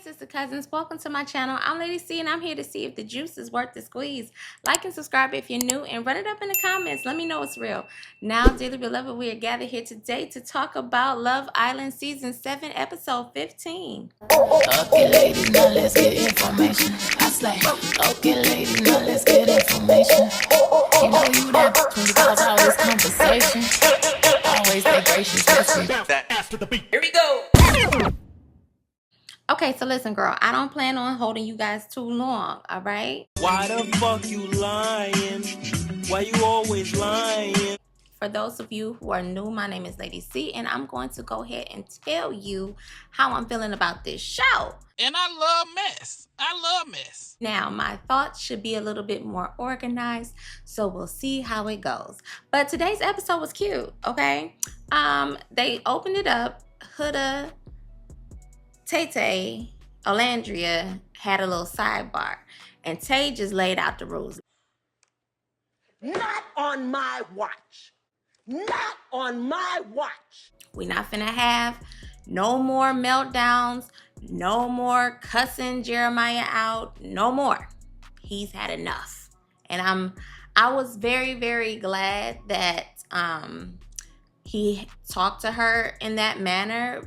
sister cousins, welcome to my channel. I'm Lady C and I'm here to see if the juice is worth the squeeze. Like and subscribe if you're new and run it up in the comments. Let me know it's real. Now, dearly beloved, we are gathered here today to talk about Love Island Season 7, Episode 15. Okay, ladies, now let's get information. I slay. Okay, ladies, now let's get information. You know you that when you cause all this conversation. Always stay gracious, that after the beat. Here we go. Okay, so listen, girl, I don't plan on holding you guys too long, all right? Why the fuck you lying? Why you always lying? For those of you who are new, my name is Lady C, and I'm going to go ahead and tell you how I'm feeling about this show. And I love mess. I love mess. Now, my thoughts should be a little bit more organized, so we'll see how it goes. But today's episode was cute, okay? They opened it up. Huda, Tay, Olandria had a little sidebar, and Tay just laid out the rules. Not on my watch. Not on my watch. We're not finna have no more meltdowns, no more cussing Jeremiah out, no more. He's had enough. And I was very, very glad that he talked to her in that manner.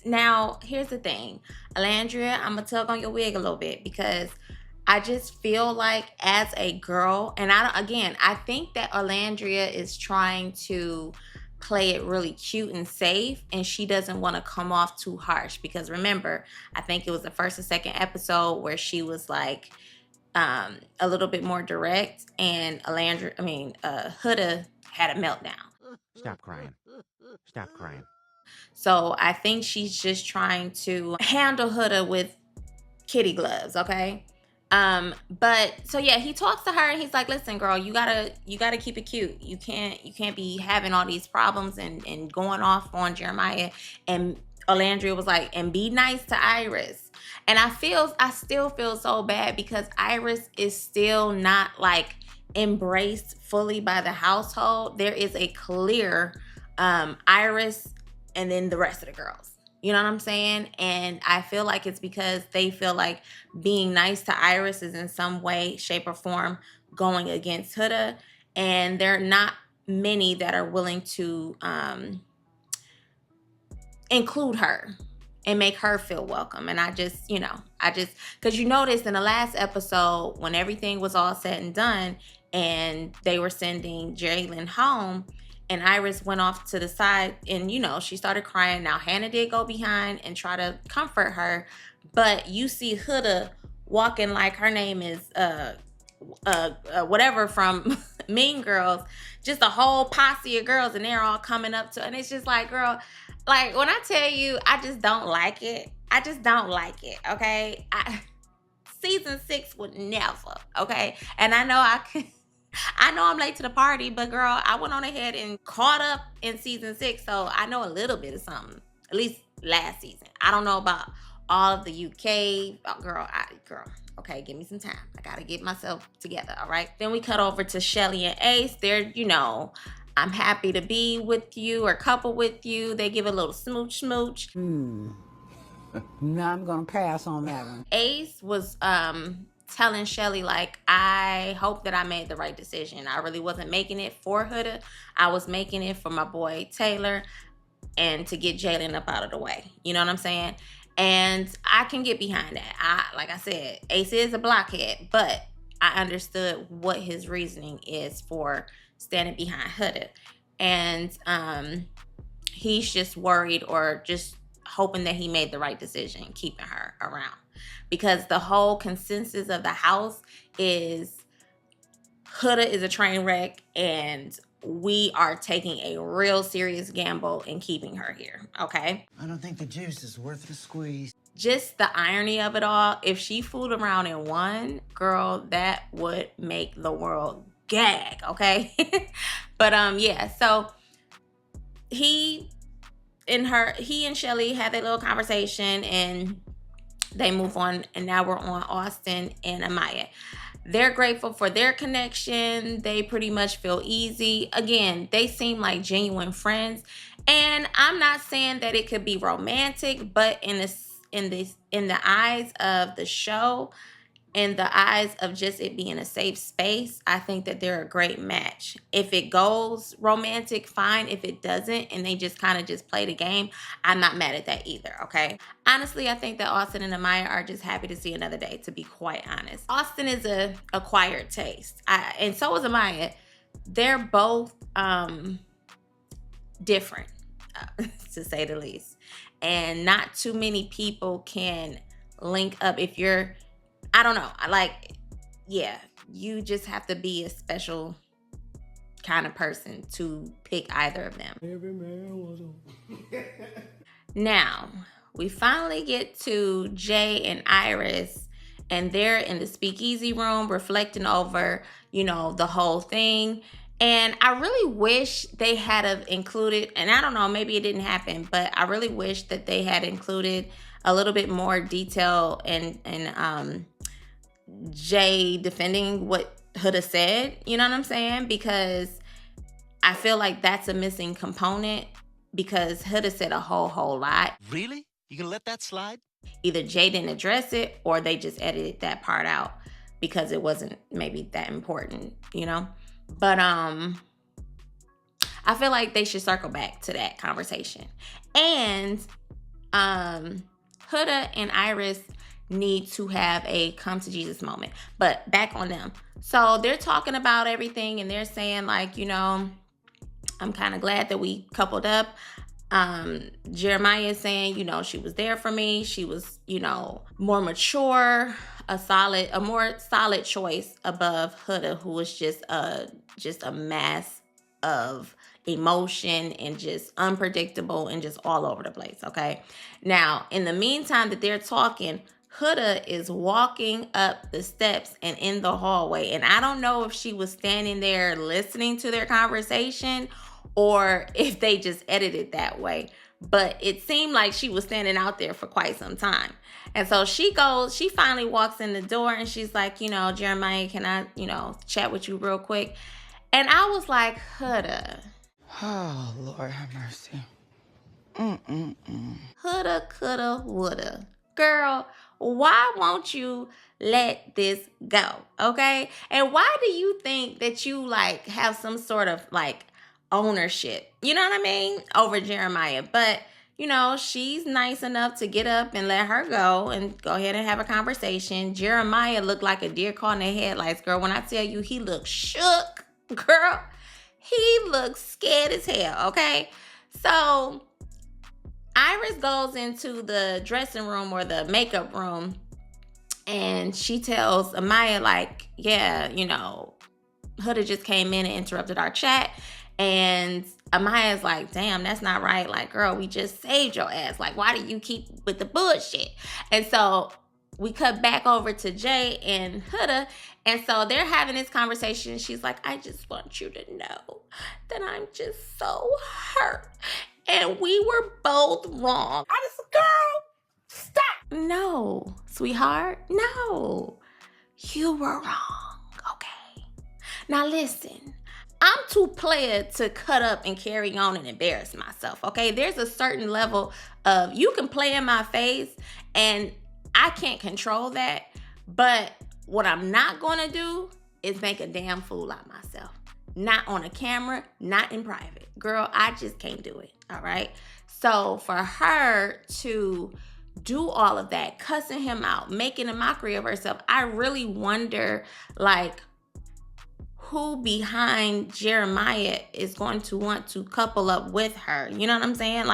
Now, here's the thing. Olandria, I'm gonna tug on your wig a little bit because I just feel like as a girl, and I think that Olandria is trying to play it really cute and safe, and she doesn't want to come off too harsh because remember, I think it was the first or second episode where she was like a little bit more direct, and Huda had a meltdown. Stop crying. Stop crying. So I think she's just trying to handle Huda with kitty gloves, okay? But so yeah, he talks to her and he's like, listen, girl, you gotta keep it cute. You can't be having all these problems and going off on Jeremiah. And Olandria was like, and be nice to Iris. And I still feel so bad because Iris is still not like embraced fully by the household. There is a clear Iris and then the rest of the girls. You know what I'm saying? And I feel like it's because they feel like being nice to Iris is in some way, shape, or form going against Huda. And there are not many that are willing to include her and make her feel welcome. And because you noticed in the last episode when everything was all said and done and they were sending Jalen home, and Iris went off to the side and, she started crying. Now, Hannah did go behind and try to comfort her. But you see Huda walking like her name is whatever from Mean Girls. Just a whole posse of girls and they're all coming up to her. And it's just like, girl, like when I tell you, I just don't like it. I just don't like it, okay? Season 6 would never, okay? And I know I'm late to the party, but girl, I went on ahead and caught up in season 6, so I know a little bit of something. At least last season. I don't know about all of the UK. Girl, okay, give me some time. I gotta get myself together, all right? Then we cut over to Shelly and Ace. They're, I'm happy to be with you or couple with you. They give a little smooch. No, I'm gonna pass on that one. Ace was telling Shelly, like, I hope that I made the right decision. I really wasn't making it for Huda. I was making it for my boy Taylor and to get Jalen up out of the way. You know what I'm saying? And I can get behind that. Like I said, Ace is a blockhead, but I understood what his reasoning is for standing behind Huda. And he's just worried or just hoping that he made the right decision keeping her around. Because the whole consensus of the house is Huda is a train wreck and we are taking a real serious gamble in keeping her here, okay? I don't think the juice is worth the squeeze. Just the irony of it all, if she fooled around and won, girl, that would make the world gag, okay? But yeah, so he and Shelly had their little conversation and they move on, and now we're on Austin and Amaya. They're grateful for their connection. They pretty much feel easy. Again, they seem like genuine friends. And I'm not saying that it could be romantic, but in in the eyes of the show, in the eyes of just it being a safe space, I think that they're a great match. If it goes romantic, fine. If it doesn't, and they just kind of just play the game, I'm not mad at that either, okay? Honestly, I think that Austin and Amaya are just happy to see another day, to be quite honest. Austin is a acquired taste, and so is Amaya. They're both different, to say the least. And not too many people can link up. If you're, I don't know, yeah, you just have to be a special kind of person to pick either of them. Every man was Now, we finally get to Jay and Iris, and they're in the speakeasy room reflecting over, the whole thing. And I really wish they had have included, and I don't know, maybe it didn't happen, but I really wish that they had included a little bit more detail and Jay defending what Huda said, you know what I'm saying? Because I feel like that's a missing component, because Huda said a whole lot. Really? You can let that slide? Either Jay didn't address it or they just edited that part out because it wasn't maybe that important, But I feel like they should circle back to that conversation. And Huda and Iris need to have a come to Jesus moment. But back on them. So they're talking about everything and they're saying like, I'm kind of glad that we coupled up. Jerimiah is saying, she was there for me. She was, more mature, a more solid choice above Huda, who was just a mass of emotion and just unpredictable and just all over the place. Okay. Now, in the meantime that they're talking, Huda is walking up the steps and in the hallway. And I don't know if she was standing there listening to their conversation or if they just edited that way. But it seemed like she was standing out there for quite some time. And so she finally walks in the door and she's like, Jeremiah, can I, chat with you real quick? And I was like, Huda. Oh, Lord have mercy. Huda, coulda, woulda. Girl, why won't you let this go, okay? And why do you think that you, have some sort of, ownership, you know what I mean, over Jeremiah? But, she's nice enough to get up and let her go and go ahead and have a conversation. Jeremiah looked like a deer caught in the headlights, girl. When I tell you he looked shook, girl, he looked scared as hell, okay? So Iris goes into the dressing room or the makeup room and she tells Amaya, yeah, Huda just came in and interrupted our chat. And Amaya's like, damn, that's not right. Like, girl, we just saved your ass. Like, why do you keep with the bullshit? And so we cut back over to Jay and Huda. And so they're having this conversation. She's like, I just want you to know that I'm just so hurt. And we were both wrong. I just, girl, stop. No, sweetheart, no. You were wrong, okay? Now listen, I'm too player to cut up and carry on and embarrass myself, okay? There's a certain level of, you can play in my face and I can't control that. But what I'm not gonna do is make a damn fool out of myself. Not on a camera, not in private. Girl, I just can't do it, all right? So for her to do all of that, cussing him out, making a mockery of herself, I really wonder, who behind Jeremiah is going to want to couple up with her. You know what I'm saying?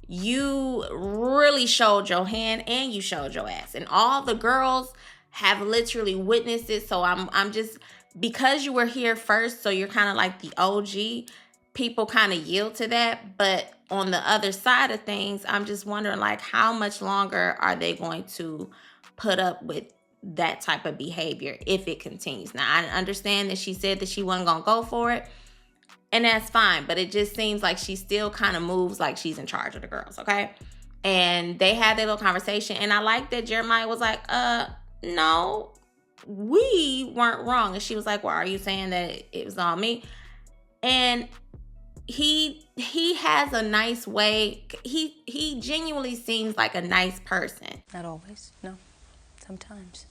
You really showed your hand and you showed your ass. And all the girls have literally witnessed it. So I'm just, because you were here first, so you're kind of like the OG, people kind of yield to that. But on the other side of things, I'm just wondering, how much longer are they going to put up with that type of behavior if it continues? Now, I understand that she said that she wasn't gonna go for it, and that's fine, but it just seems like she still kind of moves like she's in charge of the girls, okay? And they had their little conversation, and I like that Jeremiah was like, no, we weren't wrong. And she was like, well, are you saying that it was on me? And he has a nice way. He genuinely seems like a nice person. Not always, no. Sometimes.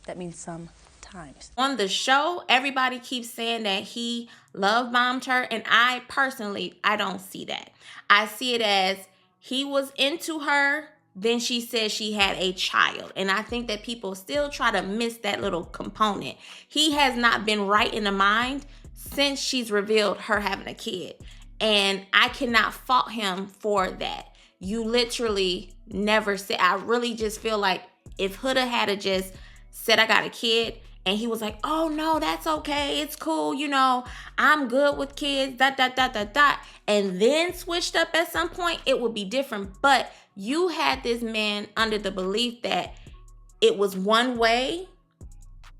That means sometimes. On the show, everybody keeps saying that he love bombed her, and I personally, I don't see that. I see it as he was into her, then she said she had a child. And I think that people still try to miss that little component. He has not been right in the mind since she's revealed her having a kid. And I cannot fault him for that. You literally never said, I really just feel like if Huda had just said I got a kid, and he was like, oh no, that's okay, it's cool, you know, I'm good with kids, ... and then switched up at some point, it would be different. But you had this man under the belief that it was one way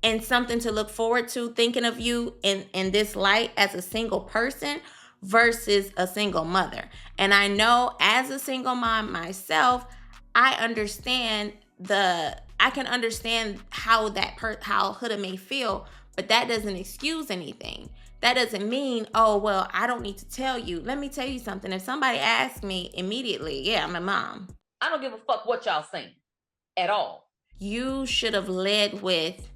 and something to look forward to, thinking of you in this light as a single person versus a single mother. And I know as a single mom myself, I can understand how how Huda may feel, but that doesn't excuse anything. That doesn't mean, oh, well, I don't need to tell you. Let me tell you something. If somebody asks me immediately, yeah, I'm a mom. I don't give a fuck what y'all saying at all. You should have led with,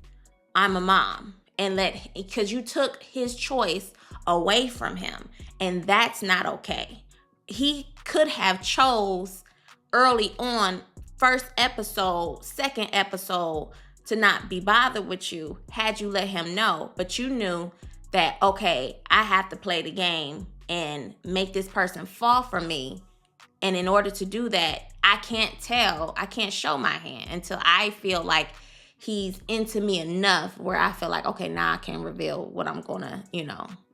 I'm a mom, and because you took his choice away from him, and that's not okay. He could have chose early on, first episode, second episode, to not be bothered with you had you let him know. But you knew that, okay, I have to play the game and make this person fall for me. And in order to do that, I can't show my hand until I feel like he's into me enough where I feel like, okay, now I can reveal what I'm gonna,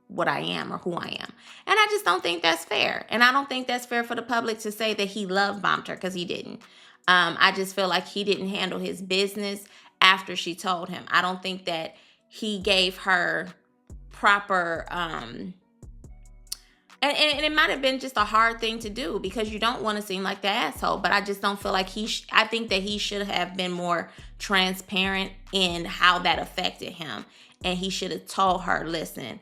what I am or who I am. And I just don't think that's fair. And I don't think that's fair for the public to say that he love bombed her, because he didn't. I just feel like he didn't handle his business after she told him. I don't think that he gave her proper, and it might have been just a hard thing to do because you don't want to seem like the asshole, but I just don't feel like I think that he should have been more transparent in how that affected him. And he should have told her, listen,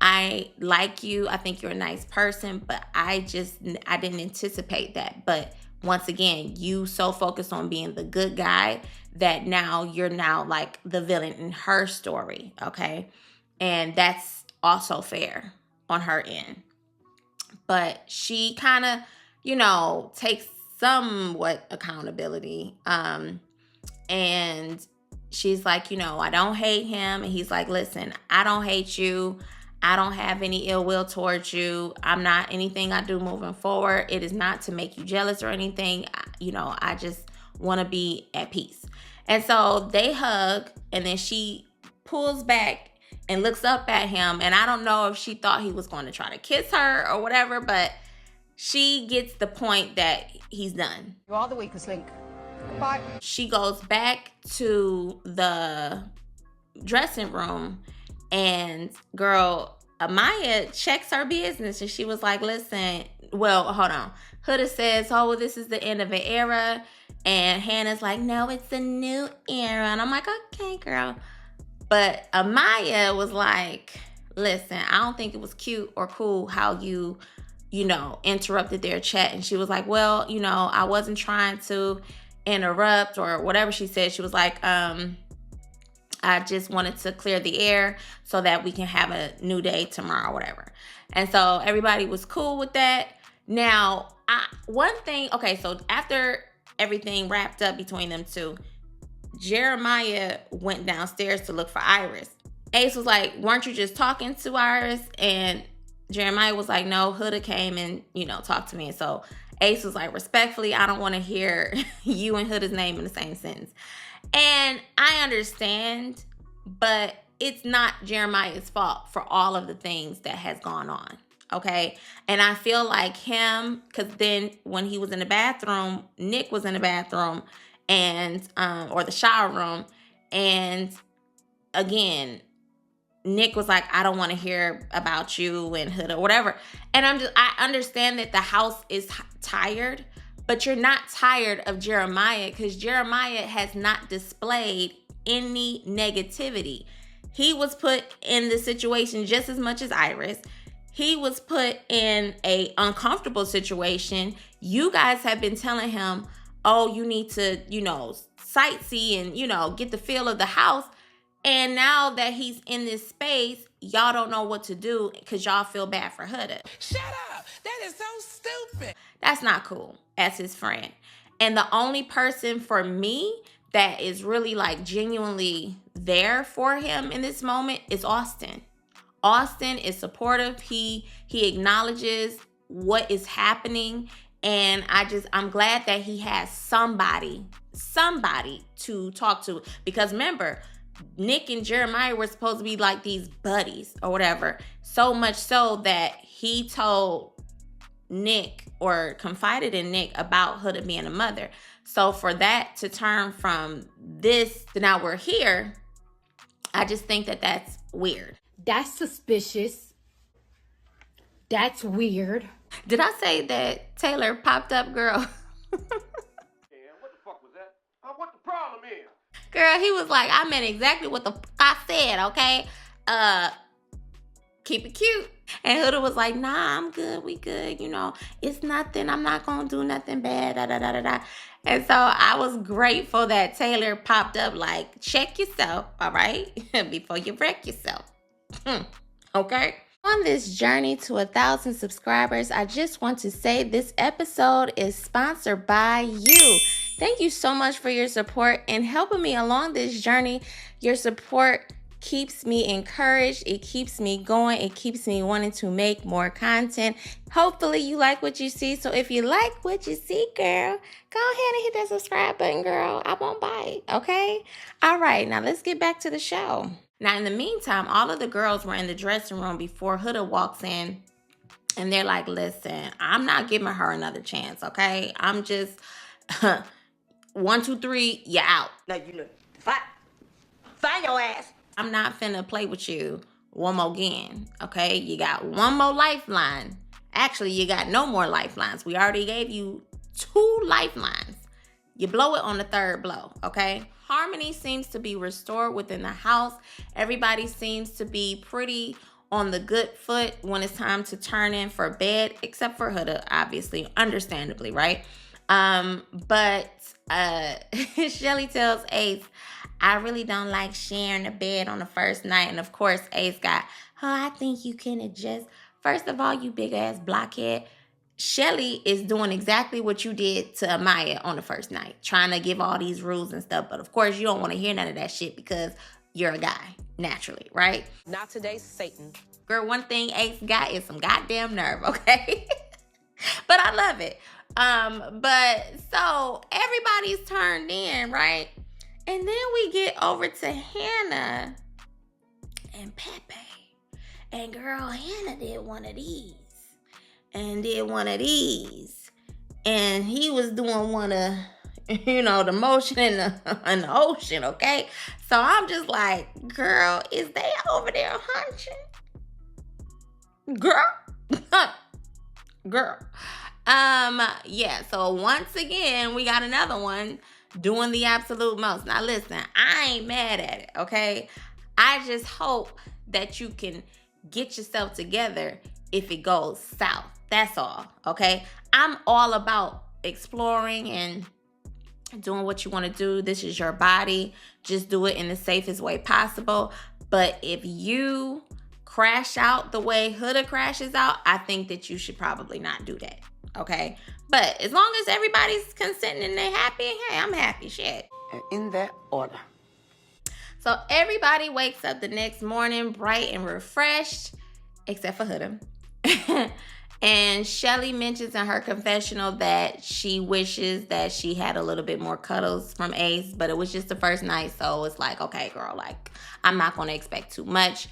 I like you. I think you're a nice person, but I didn't anticipate that. But once again, you so focused on being the good guy that now you're like the villain in her story. Okay. And that's also fair on her end. But she kind of, takes somewhat accountability. And she's like, I don't hate him. And he's like, listen, I don't hate you. I don't have any ill will towards you. I'm not anything I do moving forward. It is not to make you jealous or anything. I just want to be at peace. And so they hug, and then she pulls back and looks up at him. And I don't know if she thought he was going to try to kiss her or whatever, but she gets the point that he's done. You are the weakest link. Goodbye. She goes back to the dressing room, and girl, Amaya checks her business, and she was like, listen, well, hold on. Huda says, oh, well, this is the end of an era. And Hannah's like, no, it's a new era. And I'm like, okay, girl. But Amaya was like, listen, I don't think it was cute or cool how you interrupted their chat. And she was like, well, I wasn't trying to interrupt or whatever she said. She was like, I just wanted to clear the air so that we can have a new day tomorrow, whatever. And so everybody was cool with that. Now, so after everything wrapped up between them two, Jeremiah went downstairs to look for Iris. Ace was like, weren't you just talking to Iris? And Jeremiah was like, no, Huda came and, talked to me. And so Ace was like, respectfully, I don't want to hear you and Huda's name in the same sentence. And I understand, but it's not Jeremiah's fault for all of the things that has gone on. Okay. And I feel like him, because then when he was in the bathroom, Nick was in the bathroom and, or the shower room. And again, Nick was like, I don't want to hear about you and Huda, whatever. And I understand that the house is tired, but you're not tired of Jeremiah because Jeremiah has not displayed any negativity. He was put in the situation just as much as Iris. he was put in a uncomfortable situation. You guys have been telling him, oh, you need to, sightsee and, get the feel of the house. And now that he's in this space, y'all don't know what to do because y'all feel bad for Huda. Shut up. That is so stupid. That's not cool as his friend. And the only person for me that is really like genuinely there for him in this moment is Austin. Austin is supportive. He acknowledges what is happening. And I'm glad that he has somebody to talk to. Because remember, Nick and Jeremiah were supposed to be like these buddies or whatever. So much so that he told Nick or confided in Nick about Huda being a mother. So for that to turn from this to now we're here, I just think that that's weird. That's suspicious. That's weird. Did I say that Taylor popped up, girl? Yeah, what the fuck was that? What the problem is? Girl, he was like, I meant exactly what the fuck I said, okay? Keep it cute. And Huda was like, nah, I'm good. We good. It's nothing. I'm not going to do nothing bad. Da, da, da, da, da. And so I was grateful that Taylor popped up like, check yourself, all right? Before you wreck yourself. Okay? On this journey to 1,000 subscribers, I just want to say this episode is sponsored by you. Thank you so much for your support and helping me along this journey. Your support keeps me encouraged. It keeps me going. It keeps me wanting to make more content. Hopefully you like what you see. So if you like what you see, girl, go ahead and hit that subscribe button, girl. I won't bite, okay? All right, now let's get back to the show. Now, in the meantime, all of the girls were in the dressing room before Huda walks in. And they're like, listen, I'm not giving her another chance, okay? I'm just, 1, 2, 3, you're out. Now you look. Find your ass. I'm not finna play with you one more again, okay? You got one more lifeline. Actually, you got no more lifelines. We already gave you 2 lifelines. You blow it on the 3rd blow, okay? Harmony seems to be restored within the house. Everybody seems to be pretty on the good foot when it's time to turn in for bed, except for Huda, obviously, understandably, right? But Shelly tells Ace, I really don't like sharing the bed on the first night. And of course, Ace got, I think you can adjust. First of all, you big ass blockhead. Shelly is doing exactly what you did to Amaya on the first night, trying to give all these rules and stuff. But of course, you don't want to hear none of that shit because you're a guy, naturally, right? Not today, Satan. Girl, one thing Ace got is some goddamn nerve, okay? But I love it. But so everybody's turned in, right? And then we get over to Hannah and Pepe. And girl, Hannah did one of these. And did one of these. And he was doing one of, the motion in the ocean, okay? So I'm just like, girl, is they over there hunching? Girl. Girl. Yeah, so once again, we got another one doing the absolute most. Now listen, I ain't mad at it, okay? I just hope that you can get yourself together if it goes south. That's all, okay? I'm all about exploring and doing what you want to do. This is your body. Just do it in the safest way possible. But if you crash out the way Huda crashes out, I think that you should probably not do that, okay? But as long as everybody's consenting and they're happy, hey, I'm happy, shit. And in that order. So everybody wakes up the next morning bright and refreshed, except for Huda. And Shelly mentions in her confessional that she wishes that she had a little bit more cuddles from Ace, but it was just the first night, so it's like, okay, girl, like, I'm not going to expect too much.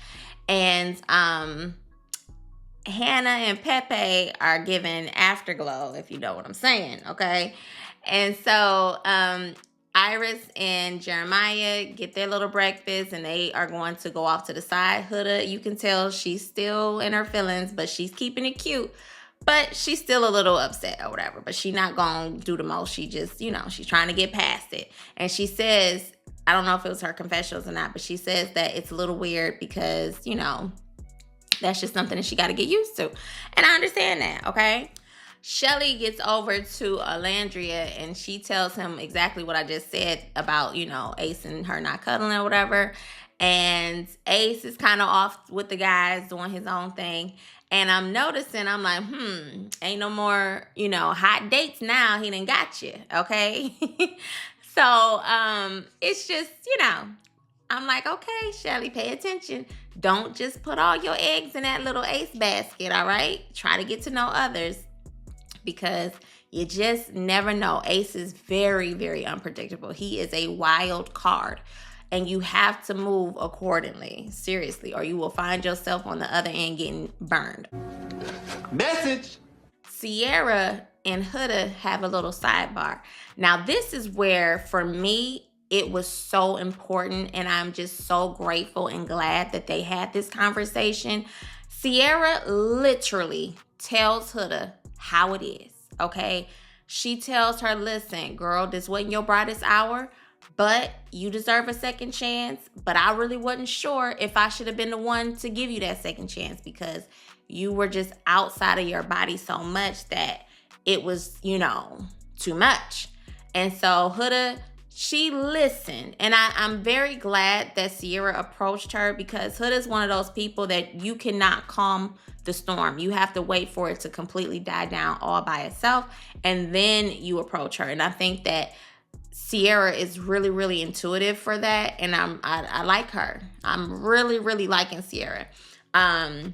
And Hannah and Pepe are given afterglow, if you know what I'm saying, okay? And so Iris and Jeremiah get their little breakfast, and they are going to go off to the side. Huda, you can tell she's still in her feelings, but she's keeping it cute. But she's still a little upset or whatever. But she's not going to do the most. She just, she's trying to get past it. And she says, I don't know if it was her confessionals or not, but she says that it's a little weird because, That's just something that she got to get used to. And I understand that, okay? Shelly gets over to Alandria and she tells him exactly what I just said about, Ace and her not cuddling or whatever. And Ace is kind of off with the guys doing his own thing. And I'm noticing, I'm like, ain't no more, hot dates now. He done got you, okay? So it's just, I'm like, okay, Shelly, pay attention. Don't just put all your eggs in that little Ace basket, all right? Try to get to know others because you just never know. Ace is very, very unpredictable. He is a wild card. And you have to move accordingly, seriously, or you will find yourself on the other end getting burned. Message. Sierra and Huda have a little sidebar. Now, this is where, for me, it was so important, and I'm just so grateful and glad that they had this conversation. Sierra literally tells Huda how it is, okay? She tells her, listen, girl, this wasn't your brightest hour, but you deserve a second chance. But I really wasn't sure if I should have been the one to give you that second chance because you were just outside of your body so much that it was, too much. And so Huda, she listened. And I'm very glad that Sierra approached her because Huda's one of those people that you cannot calm the storm. You have to wait for it to completely die down all by itself. And then you approach her. And I think that Sierra is really, really intuitive for that, and I like her. I'm really, really liking Sierra. I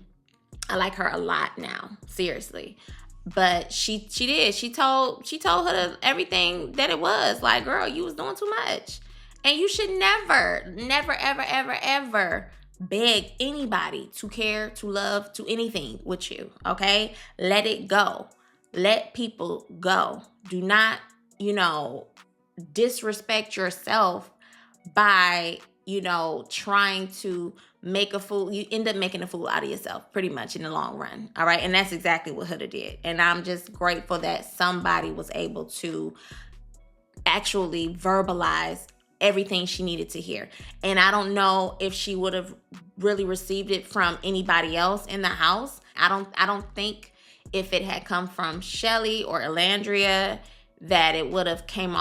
like her a lot now, seriously. But she did. She told her everything that it was. Like, girl, you was doing too much, and you should never, ever, ever, ever beg anybody to care, to love, to anything with you. Okay, let it go. Let people go. Do not, disrespect yourself by, trying to make a fool. You end up making a fool out of yourself pretty much in the long run. All right. And that's exactly what Huda did. And I'm just grateful that somebody was able to actually verbalize everything she needed to hear. And I don't know if she would have really received it from anybody else in the house. I don't think if it had come from Shelly or Alandria that it would have came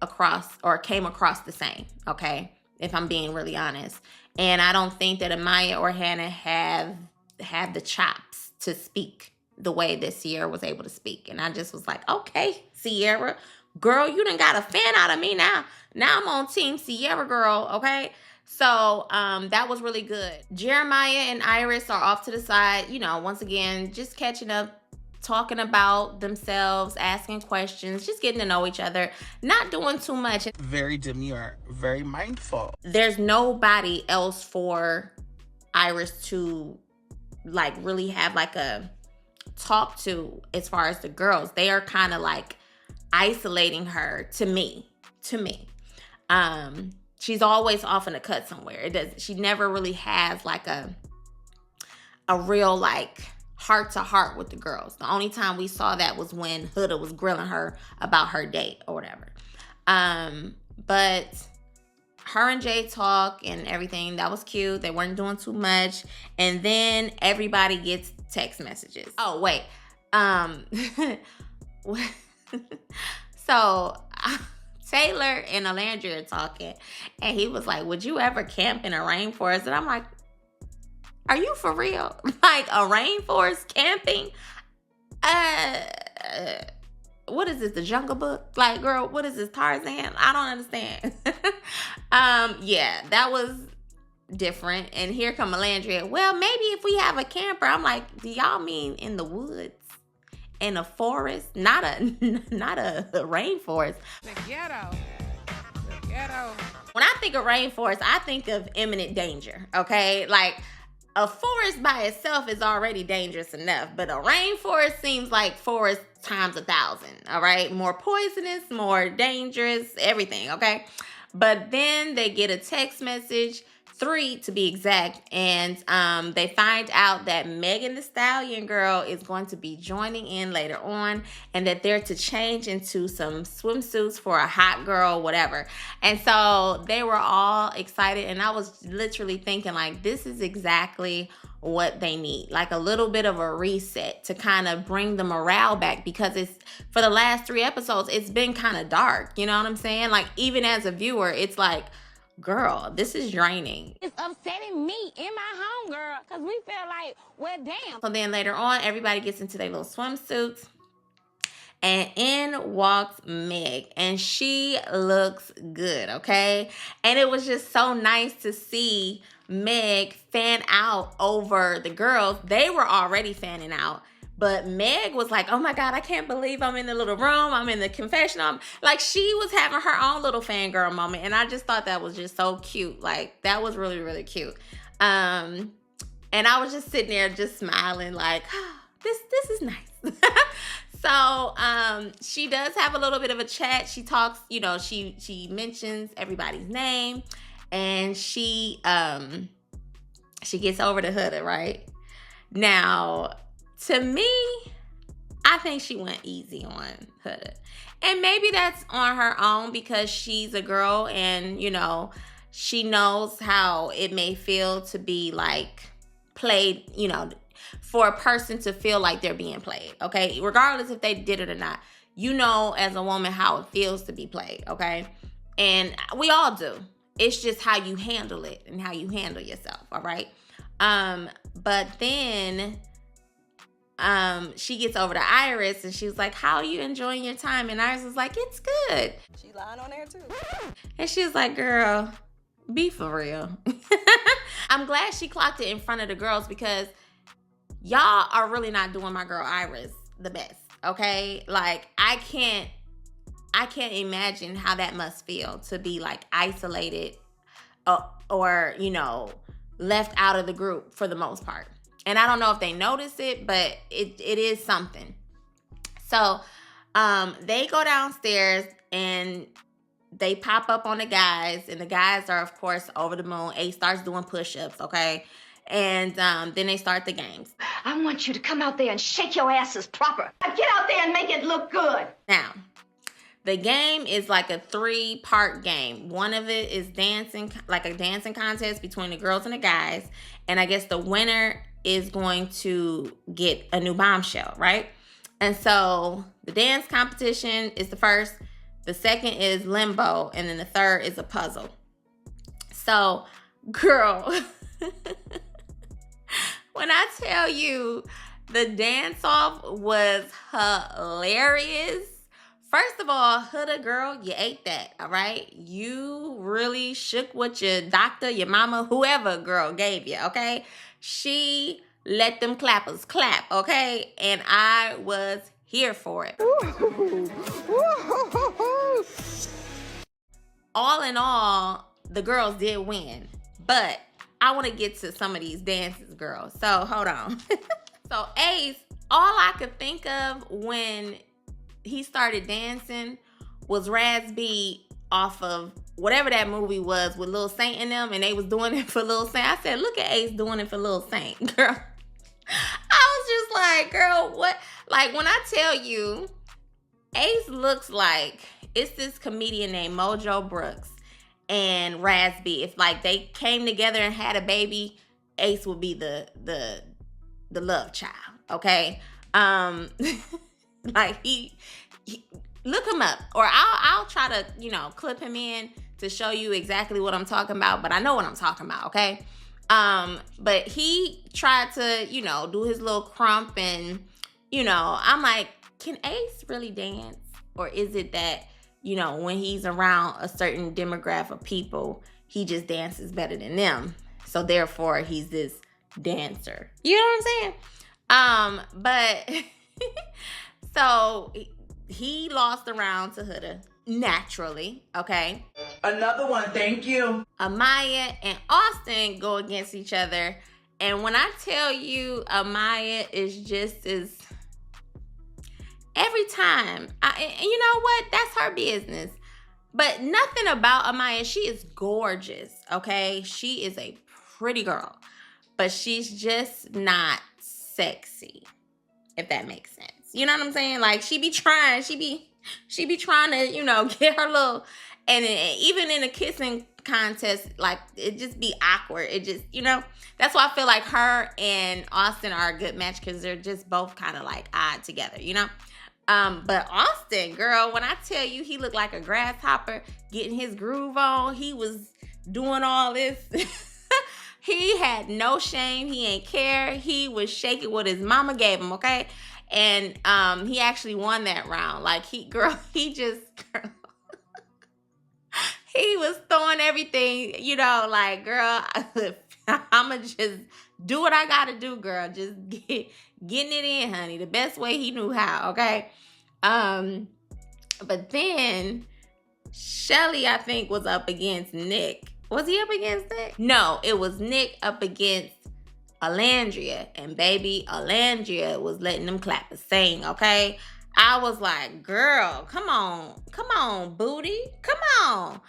across the same, okay? If I'm being really honest. And I don't think that Amaya or Hannah have the chops to speak the way that Sierra was able to speak. And I just was like, okay, Sierra, girl, you done got a fan out of me now. Now I'm on team Sierra, girl, okay? So that was really good. Jerimiah and Iris are off to the side, once again, just catching up, talking about themselves, asking questions, just getting to know each other, not doing too much. Very demure, very mindful. There's nobody else for Iris to really have a talk to as far as the girls. They are kind of isolating her to me. She's always off in a cut somewhere. She never really has a real heart to heart with the girls. The only time we saw that was when Huda was grilling her about her date or whatever. But her and Jay talk and everything. That was cute. They weren't doing too much. And then everybody gets text messages. Oh, wait. So Taylor and Alandria are talking. And he was like, would you ever camp in a rainforest? And I'm like, are you for real? A rainforest camping? What is this, the Jungle Book? Girl, what is this, Tarzan? I don't understand. Yeah, that was different. And here come Alandria. Well, maybe if we have a camper. I'm like, do y'all mean in the woods? In a forest? Not a rainforest. The ghetto. When I think of rainforest, I think of imminent danger, okay? A forest by itself is already dangerous enough, but a rainforest seems like forest times 1,000, all right? More poisonous, more dangerous, everything, okay? But then they get a text message 3 to be exact, and they find out that Megan Thee Stallion girl is going to be joining in later on, and that they're to change into some swimsuits for a hot girl, whatever. And so they were all excited, and I was literally thinking, like, this is exactly what they need, like a little bit of a reset to kind of bring the morale back, because it's, for the last 3 episodes, it's been kind of dark, you know what I'm saying? Like, even as a viewer, it's like, girl, this is draining. It's upsetting me in my home, girl, because we feel like, well, damn. So then later on, everybody gets into their little swimsuits, and in walks Meg, and she looks good, okay? And it was just so nice to see Meg fan out over the girls. They were already fanning out, but Meg was like, oh my God, I can't believe I'm in the little room. I'm in the confessional. Like, she was having her own little fangirl moment, and I just thought that was just so cute. Like, that was really, really cute. And I was just sitting there just smiling like, oh, this is nice. So she does have a little bit of a chat. She talks, you know, she mentions everybody's name, and she gets over to Huda, right? Now, to me, I think she went easy on Huda. And maybe that's on her own, because she's a girl and, you know, she knows how it may feel to be like played, you know, for a person to feel like they're being played, okay? Regardless if they did it or not, you know, as a woman, how it feels to be played, okay? And we all do. It's just how you handle it and how you handle yourself, all right? But then she gets over to Iris, and she's like, how are you enjoying your time? And Iris was like, it's good. She lying on there too. And she was like, girl, be for real. I'm glad she clocked it in front of the girls, because y'all are really not doing my girl Iris the best, okay? Like, I can't imagine how that must feel to be like isolated or, you know, left out of the group for the most part. And I don't know if they notice it, but it is something. So they go downstairs and they pop up on the guys, and the guys are, of course, over the moon. Ace starts doing push-ups, okay? And then they start the games. I want you to come out there and shake your asses proper. Get out there and make it look good. Now, the game is like a 3-part game. One of it is dancing, like a dancing contest between the girls and the guys. And I guess the winner is going to get a new bombshell, right? And so the dance competition is the first. The second is limbo. And then the third is a puzzle. So, girl, when I tell you the dance-off was hilarious. First of all, Huda girl, you ate that, all right? You really shook what your doctor, your mama, whoever girl gave you, okay? She let them clappers clap, okay? And I was here for it. All in all, the girls did win. But I want to get to some of these dances, girls. So, hold on. So, Ace, all I could think of when he started dancing was Raz B off of whatever that movie was with Lil Saint in them, and they was doing it for Lil Saint. I said, look at Ace doing it for Lil Saint, girl. I was just like, girl, what? Like, when I tell you, Ace looks like it's this comedian named Mojo Brooks and Raz B. If like they came together and had a baby, Ace would be the love child, okay? Like he look him up, or I'll try to, you know, clip him in to show you exactly what I'm talking about, but I know what I'm talking about, okay? But he tried to, you know, do his little crump, and, you know, I'm like, can Ace really dance? Or is it that, you know, when he's around a certain demographic of people, he just dances better than them, so therefore he's this dancer? You know what I'm saying? But so he lost the round to Huda naturally, okay? Another one, thank you. Amaya and Austin go against each other, and when I tell you, Amaya is just as every time, and you know what? That's her business. But nothing about Amaya. She is gorgeous, okay? She is a pretty girl. But she's just not sexy, if that makes sense. You know what I'm saying? Like, she be trying to, get her little, and even in a kissing contest, like, it just be awkward. It just, that's why I feel like her and Austin are a good match, because they're just both kind of like odd together, But Austin, girl, when I tell you he looked like a grasshopper getting his groove on, he was doing all this. He had no shame. He ain't care. He was shaking what his mama gave him, okay? And he actually won that round. Like, he was throwing everything, like, girl, I'ma just do what I gotta do, girl. Just getting it in, honey. The best way he knew how, okay? But then Shelly, I think, was up against Nick. Was he up against Nick? No, it was Nick up against Alandria. And baby, Alandria was letting them clap and sing, okay? I was like, girl, come on, booty. Come on.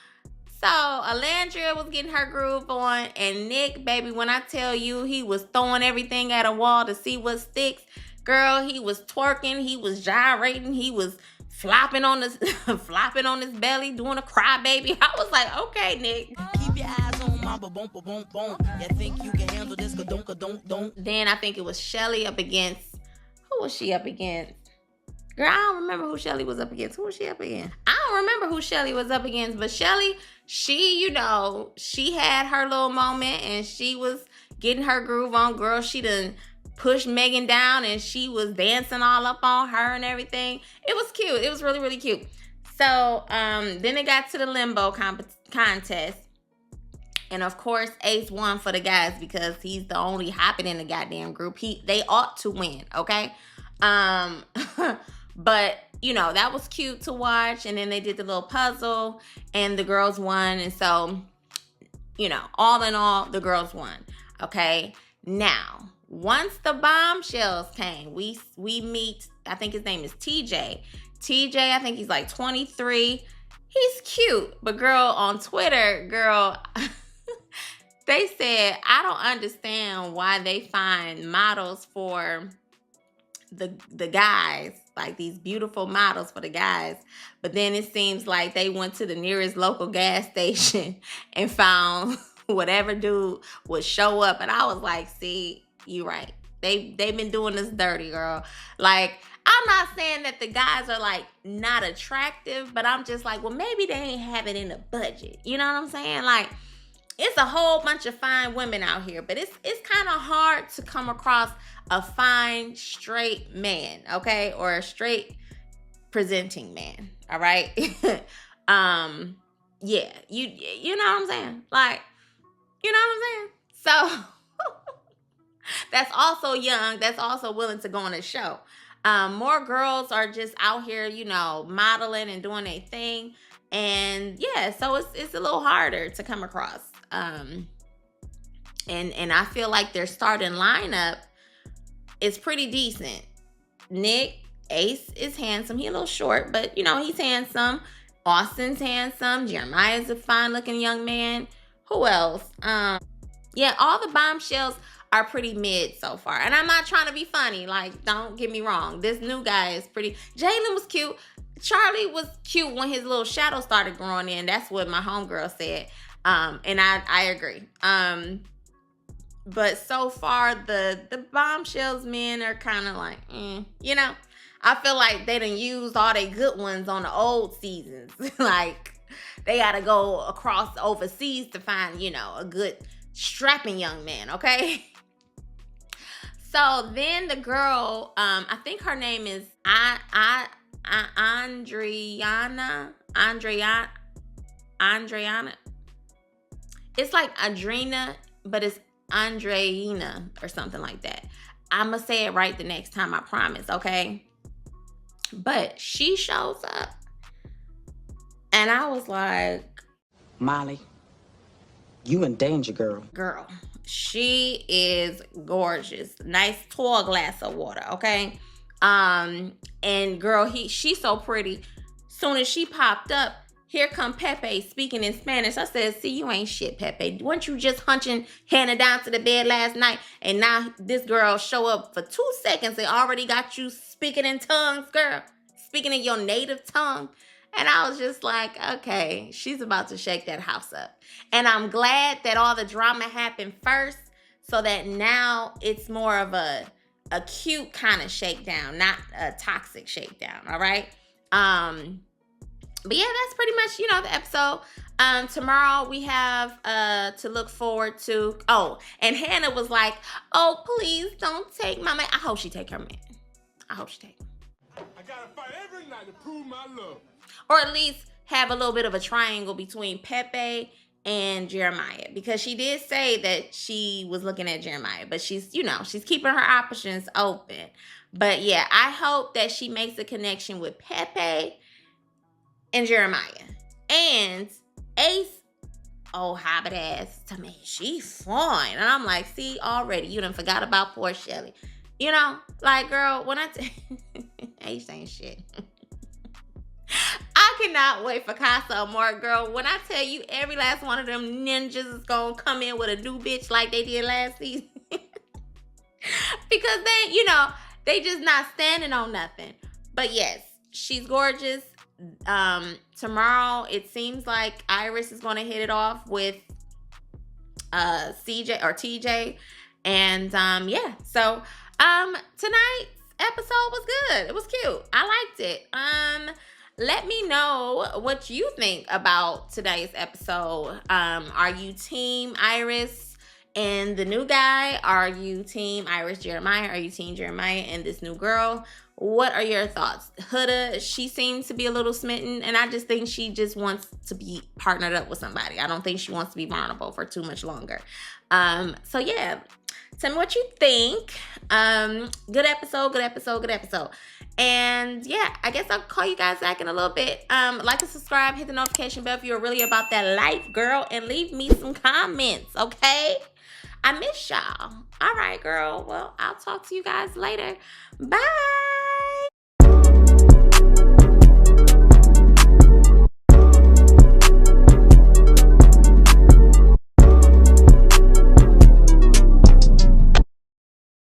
So Alandria was getting her groove on, and Nick, baby, when I tell you he was throwing everything at a wall to see what sticks, girl, he was twerking, he was gyrating, he was flopping on his belly, doing a cry baby. I was like, okay, Nick. Keep your eyes on my boom. You think you can handle this? Don't. Then I think it was Shelly up against, who was she up against? Girl, I don't remember who Shelly was up against. Who was she up against? I don't remember who Shelly was up against, but Shelly, she had her little moment and she was getting her groove on. Girl, she done pushed Megan down and she was dancing all up on her and everything. It was cute. It was really, really cute. So then it got to the limbo contest. And of course, Ace won for the guys because he's the only hopping in the goddamn group. They ought to win, okay? But, that was cute to watch. And then they did the little puzzle and the girls won. And so, all in all, the girls won, okay? Now, once the bombshells came, we meet, I think his name is TJ. TJ, I think he's like 23. He's cute. But girl, on Twitter, girl, they said, I don't understand why they find models for the guys, like these beautiful models for the guys. But then it seems like they went to the nearest local gas station and found whatever dude would show up. And I was like, see, you right. They've been doing this dirty, girl. Like, I'm not saying that the guys are like not attractive, but I'm just like, well, maybe they ain't have it in the budget. You know what I'm saying? Like, it's a whole bunch of fine women out here, but it's kind of hard to come across a fine straight man, okay? Or a straight presenting man, all right? Yeah, you know what I'm saying? Like, you know what I'm saying? So that's also young, that's also willing to go on a show. More girls are just out here, modeling and doing their thing. And yeah, so it's a little harder to come across. And I feel like their starting lineup is pretty decent. Nick, Ace is handsome. He a little short, but he's handsome. Austin's handsome. Jeremiah's a fine looking young man. Who else? Yeah, all the bombshells are pretty mid so far. And I'm not trying to be funny. Like, don't get me wrong. This new guy is pretty. Jalen was cute. Charlie was cute when his little shadow started growing in. That's what my homegirl said. And I agree. But so far, the bombshells men are kind of like, I feel like they done used all their good ones on the old seasons. Like, they got to go across overseas to find, a good strapping young man, okay? So then the girl, I think her name is Andriana. It's like Adrena, but it's Andreina or something like that. I'm going to say it right the next time, I promise, okay? But she shows up. And I was like, Molly, you in danger, girl. Girl, she is gorgeous. Nice tall glass of water, okay? And girl, she's so pretty. Soon as she popped up, here come Pepe speaking in Spanish. I said, see, you ain't shit, Pepe. Weren't you just hunching Hannah down to the bed last night? And now this girl show up for 2 seconds and already got you speaking in tongues, girl. Speaking in your native tongue. And I was just like, okay, she's about to shake that house up. And I'm glad that all the drama happened first so that now it's more of a cute kind of shakedown, not a toxic shakedown, all right? But yeah, that's pretty much, the episode. Tomorrow we have to look forward to. Oh, and Hannah was like, oh, please don't take my man. I hope she take her man. I hope she take him. I gotta fight every night to prove my love. Or at least have a little bit of a triangle between Pepe and Jeremiah. Because she did say that she was looking at Jeremiah. But she's keeping her options open. But yeah, I hope that she makes a connection with Pepe and Jeremiah. And Ace, oh, hobbit ass to me, she fine. And I'm like, see, already, you done forgot about poor Shelly. Like, girl, when Ace ain't shit. I cannot wait for Casa Amor, girl. When I tell you every last one of them ninjas is gonna come in with a new bitch like they did last season. Because they just not standing on nothing. But yes, she's gorgeous. Tomorrow it seems like Iris is gonna hit it off with CJ or TJ. And yeah, so tonight's episode was good. It was cute. I liked it. Let me know what you think about today's episode. Are you team Iris and the new guy? Are you team Iris Jeremiah? Are you team Jeremiah and this new girl? What are your thoughts? Huda, she seems to be a little smitten, and I just think she just wants to be partnered up with somebody. I don't think she wants to be vulnerable for too much longer. So yeah, tell me what you think. Good episode. And yeah, I guess I'll call you guys back in a little bit. Like and subscribe, hit the notification bell if you're really about that life, girl, and leave me some comments, okay? I miss y'all. All right, girl. Well, I'll talk to you guys later. Bye.